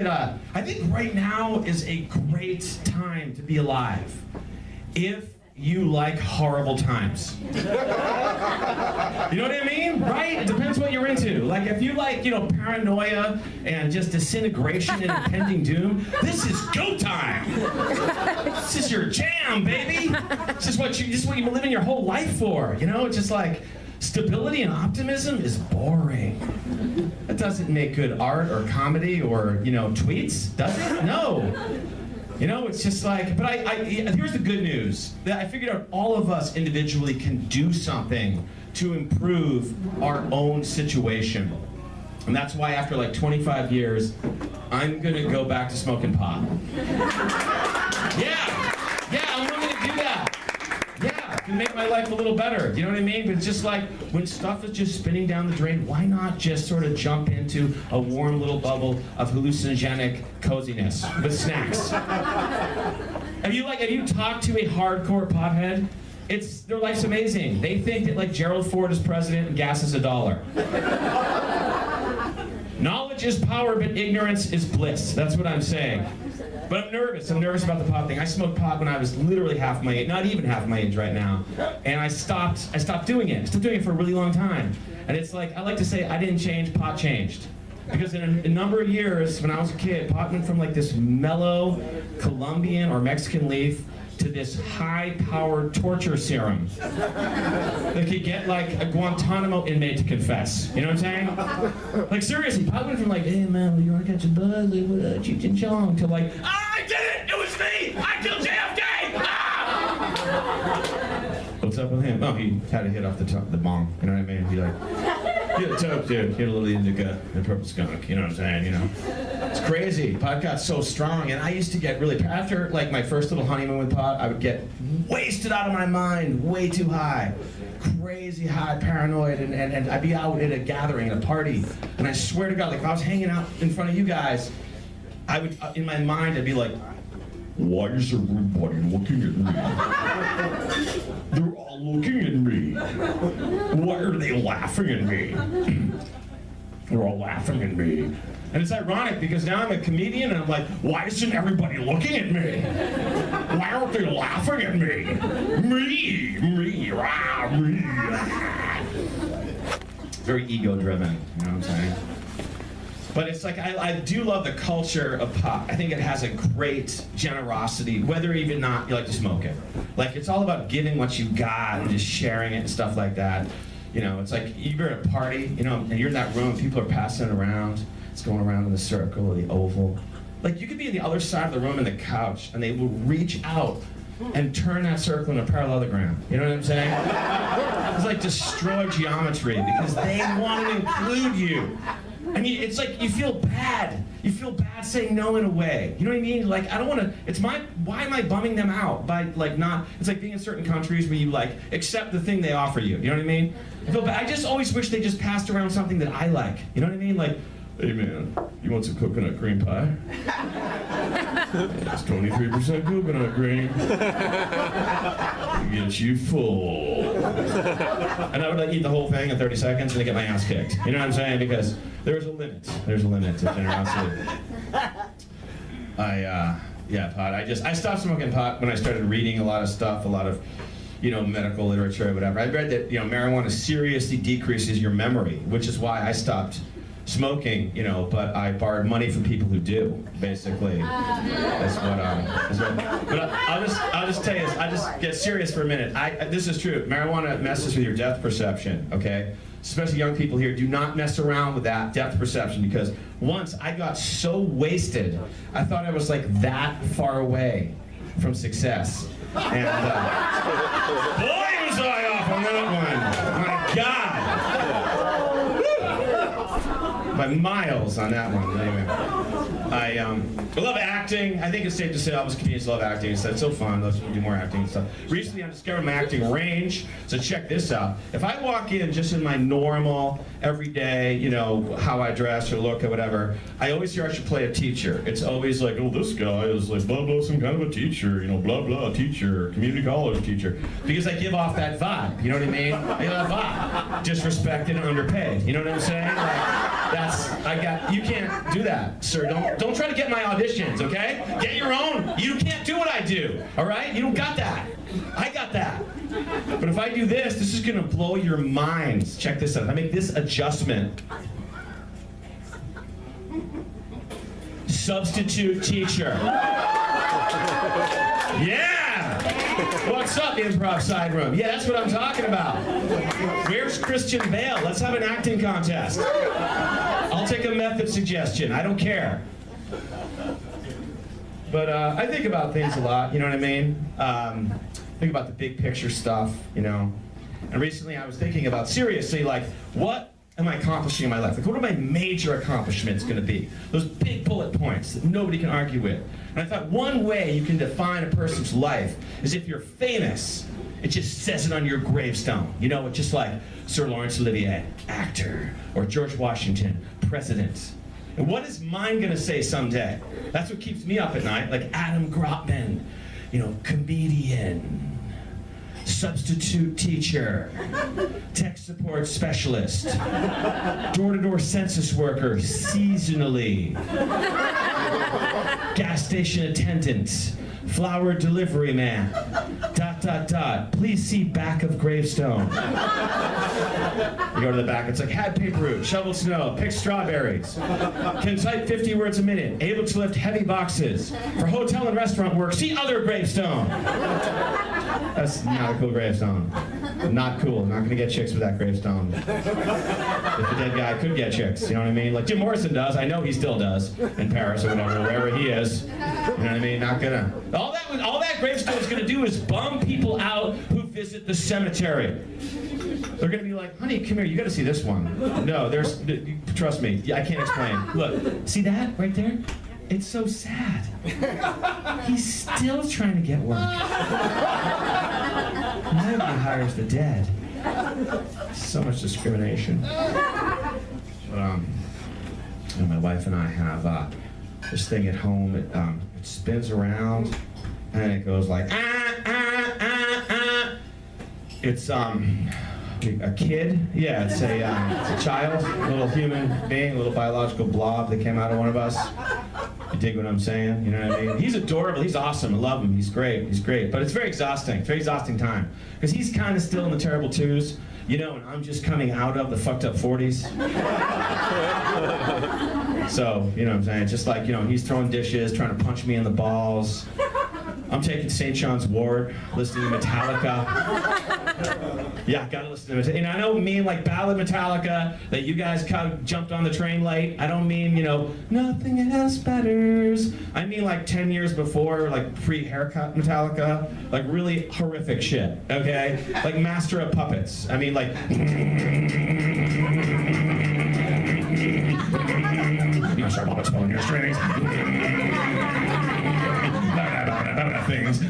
I think right now is a great time to be alive if you like horrible times. You know what I mean? Right? It depends what you're into. Like if you like, paranoia and just disintegration and impending doom, this is go time. This is your jam, baby. This is what you've been living your whole life for. It's just like stability and optimism is boring. That doesn't make good art or comedy or, tweets, does it? No. It's just like, but here's the good news. That I figured out all of us individually can do something to improve our own situation. And that's why after like 25 years, I'm gonna go back to smoking pot. Yeah, I'm gonna do that. Yeah, it can make my life a little better. You know what I mean? But it's just like, when stuff is just spinning down the drain, why not just sort of jump into a warm little bubble of hallucinogenic coziness with snacks? Have you talked to a hardcore pothead? Their life's amazing. They think that like Gerald Ford is president and gas is $1. Knowledge is power, but ignorance is bliss. That's what I'm saying. But I'm nervous. I'm nervous about the pot thing. I smoked pot when I was literally half my age, not even half my age right now. And I stopped doing it. I stopped doing it for a really long time. And it's like, I like to say, I didn't change, pot changed. Because in a number of years, when I was a kid, pot went from like this mellow Colombian or Mexican leaf to this high-powered torture serum that could get like a Guantanamo inmate to confess. You know what I'm saying? Like seriously, pot went from like, hey man, you wanna catch a buzz? Like, what, Cheech and Chong, to like, I did it! It was me! I killed JFK! Ah! What's up with him? Oh, he had a hit off the bong. You know what I mean? He had a toke, dude. He had a little indica and a purple skunk. You know what I'm saying? It's crazy. Pot got so strong, and I used to get really, after like my first little honeymoon with pot, I would get wasted out of my mind, way too high, crazy high, paranoid, and I'd be out at a gathering, at a party, and I swear to God, like if I was hanging out in front of you guys, I would, in my mind, I'd be like, why is everybody looking at me? They're all looking at me. Why are they laughing at me? They're all laughing at me. And it's ironic because now I'm a comedian and I'm like, why isn't everybody looking at me? Why aren't they laughing at me? Me, rah, me. Very ego-driven, you know what I'm saying? But it's like, I do love the culture of pot. I think it has a great generosity, whether even not you like to smoke it. Like, it's all about giving what you got and just sharing it and stuff like that. It's like, you're at a party, and you're in that room, people are passing it around. It's going around in the circle or the oval. Like, you could be on the other side of the room in the couch, and they will reach out and turn that circle into a parallelogram. You know what I'm saying? It's like destroy geometry because they want to include you. And it's like, you feel bad. You feel bad saying no in a way. You know what I mean? Like, I don't want to, why am I bumming them out by like not, it's like being in certain countries where you like accept the thing they offer you. You know what I mean? I feel bad. I just always wish they just passed around something that I like. You know what I mean? Like, hey man, you want some coconut cream pie? It's 23% coconut cream. Get you full. And I would like eat the whole thing in 30 seconds and then get my ass kicked. You know what I'm saying? Because there's a limit. There's a limit to generosity. Pot. I stopped smoking pot when I started reading a lot of stuff, a lot of, medical literature or whatever. I read that, marijuana seriously decreases your memory, which is why I stopped smoking, but I borrowed money from people who do, basically. That's what but I'll just tell you this, I just get serious for a minute. This is true. Marijuana messes with your depth perception, okay? Especially young people here, do not mess around with that depth perception because once I got so wasted, I thought I was like that far away from success. And boy, was I off on that one. My God. By miles on that one. Anyway, I love acting. I think it's safe to say all of us comedians love acting. It's so fun. Let's do more acting and stuff. Recently, I discovered my acting range. So check this out. If I walk in just in my normal, everyday, how I dress or look or whatever, I always hear I should play a teacher. It's always like, oh, this guy is like blah blah, some kind of a teacher, blah blah, teacher, community college teacher, because I give off that vibe. You know what I mean? I give that vibe. Disrespected and underpaid. You know what I'm saying? Like, you can't do that, sir. Don't try to get my auditions, okay? Get your own. You can't do what I do, all right? You don't got that. I got that. But if I do this, this is gonna blow your minds. Check this out. I make this adjustment. Substitute teacher. Yeah! What's up, Improv Side Room? Yeah, that's what I'm talking about. Where's Christian Bale? Let's have an acting contest. I'll take a method suggestion. I don't care. But I think about things a lot, you know what I mean? Think about the big picture stuff, you know? And recently I was thinking about, seriously, like, what am I accomplishing in my life? Like, what are my major accomplishments going to be? Those big bullet points that nobody can argue with. And I thought one way you can define a person's life is if you're famous, it just says it on your gravestone. You know, it's just like Sir Laurence Olivier, actor, or George Washington, president. And what is mine going to say someday? That's what keeps me up at night, like Adam Gropman, you know, comedian, substitute teacher, tech support specialist, door-to-door census worker, seasonally, gas station attendant, flower delivery man, ... Please see back of gravestone. You go to the back, it's like, had paper route, shoveled snow, picked strawberries, can type 50 words a minute, able to lift heavy boxes, for hotel and restaurant work, see other gravestone. That's not a cool gravestone. Not cool. Not gonna get chicks with that gravestone. If the dead guy could get chicks, you know what I mean? Like Jim Morrison does. I know he still does in Paris or whatever, wherever he is. You know what I mean? Not gonna. All that gravestone is gonna do is bum people out who visit the cemetery. They're gonna be like, honey, come here. You gotta see this one. No, trust me. I can't explain. Look, see that right there? It's so sad. He's still trying to get work. Nobody hires the dead. So much discrimination. But, my wife and I have this thing at home. It spins around, and it goes like, It's a kid. Yeah, it's a child, a little human being, a little biological blob that came out of one of us. You dig what I'm saying? You know what I mean? He's adorable. He's awesome. I love him. He's great. He's great. But it's very exhausting. It's a very exhausting time. Because he's kind of still in the terrible twos, you know, and I'm just coming out of the fucked up 40s. So, you know what I'm saying? Just like, you know, he's throwing dishes, trying to punch me in the balls. I'm taking St. John's Wort, listening to Metallica. Yeah, gotta listen to Metallica. And I don't mean like ballad Metallica that you guys kind of jumped on the train late. I don't mean, you know, nothing else matters. I mean like 10 years before, like pre-haircut Metallica. Like really horrific shit, okay? Like Master of Puppets. I mean like... Master of Puppets pulling your strings. Things.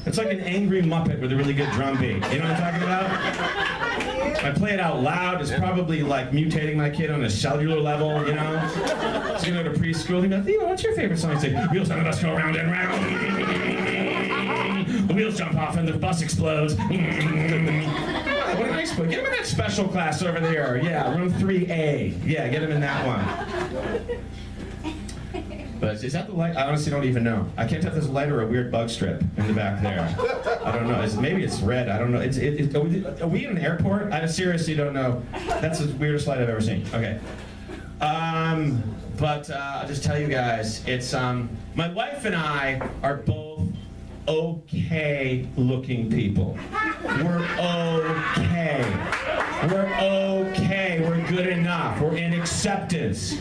It's like an angry Muppet with a really good drum beat. You know what I'm talking about? I play it out loud. It's probably like mutating my kid on a cellular level, you know? So you go to preschool, you go, Theo, what's your favorite song? He's like, wheels on the bus go round and round. The wheels jump off and the bus explodes. What a nice boy. Get him in that special class over there. Yeah, room 3A. Yeah, get him in that one. But is that the light? I honestly don't even know. I can't tell if there's a light or a weird bug strip in the back there. I don't know. Maybe it's red. I don't know. Are we in an airport? I seriously don't know. That's the weirdest light I've ever seen. Okay. But I'll just tell you guys, it's my wife and I are both okay looking people. We're okay. We're okay. We're good enough. We're in acceptance.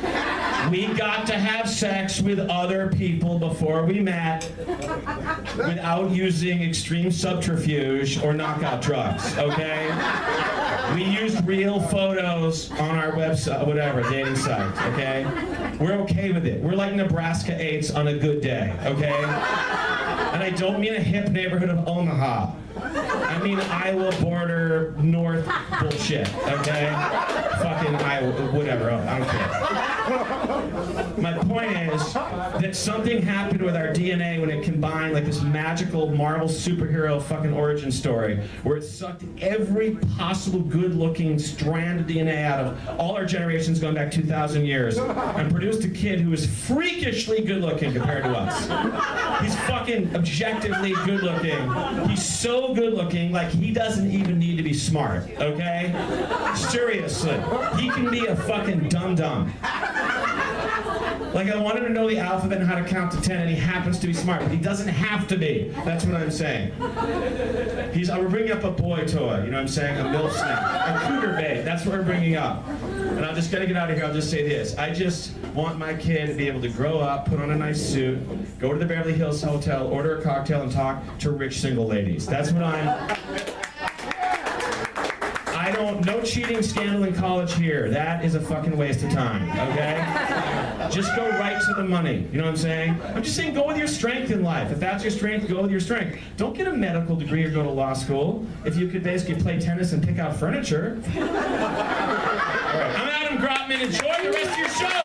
We got to have sex with other people before we met without using extreme subterfuge or knockout drugs, okay? We used real photos on our website, whatever, dating site, okay? We're okay with it. We're like Nebraska 8s on a good day, okay? And I don't mean a hip neighborhood of Omaha. I mean Iowa border north bullshit, okay? Fucking Iowa, whatever, I don't care. My point is that something happened with our DNA when it combined like this magical Marvel superhero fucking origin story, where it sucked every possible good-looking strand of DNA out of all our generations going back 2,000 years and produced a kid who is freakishly good-looking compared to us. He's fucking objectively good-looking. He's so good-looking, like he doesn't even need to be smart, okay? Seriously. He can be a fucking dum-dum. Like, I want him to know the alphabet and how to count to 10, and he happens to be smart, but he doesn't have to be. That's what I'm saying. We're bringing up a boy toy, you know what I'm saying? A milf snack, a cougar bait, that's what we're bringing up. And I'm just gonna get out of here, I'll just say this. I just want my kid to be able to grow up, put on a nice suit, go to the Beverly Hills Hotel, order a cocktail, and talk to rich single ladies. That's what no cheating scandal in college here. That is a fucking waste of time, okay? Just go right to the money, you know what I'm saying? I'm just saying go with your strength in life. If that's your strength, go with your strength. Don't get a medical degree or go to law school if you could basically play tennis and pick out furniture. All right, I'm Gropman. Enjoy the rest of your show.